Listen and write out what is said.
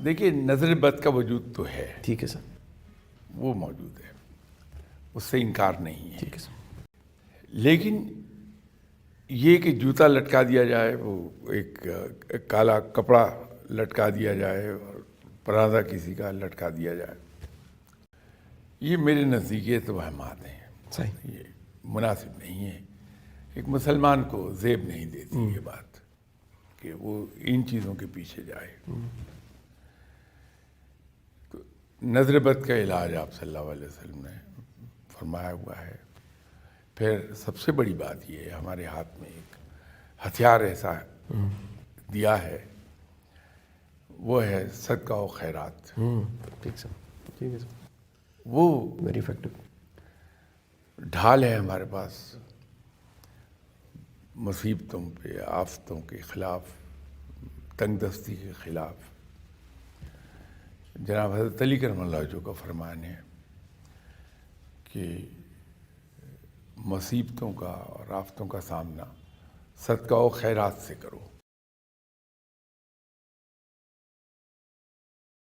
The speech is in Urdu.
دیکھیے نظر بد کا وجود تو ہے، ٹھیک ہے سر، وہ موجود ہے، اس سے انکار نہیں ہے، ٹھیک ہے سر، لیکن یہ کہ جوتا لٹکا دیا جائے، وہ ایک کالا کپڑا لٹکا دیا جائے اور پرادہ کسی کا لٹکا دیا جائے، یہ میرے نزدیک یہ توہمات ہیں، صحیح، یہ مناسب نہیں ہے۔ ایک مسلمان کو زیب نہیں دیتی یہ بات کہ وہ ان چیزوں کے پیچھے جائے۔ تو نظر بد کا علاج آپ صلی اللہ علیہ وسلم نے فرمایا ہوا ہے۔ پھر سب سے بڑی بات یہ ہے، ہمارے ہاتھ میں ایک ہتھیار ایسا دیا ہے، وہ ہے صدقہ و خیرات۔ ٹھیک سر، ٹھیک ہے سر، وہ ویری افیکٹو، ڈھال ہے ہمارے پاس مصیبتوں پہ، آفتوں کے خلاف، تنگ دستی کے خلاف۔ جناب حضرت علی کرم اللہ وجہہ کا فرمان ہے کہ مصیبتوں کا اور آفتوں کا سامنا صدقہ و خیرات سے کرو۔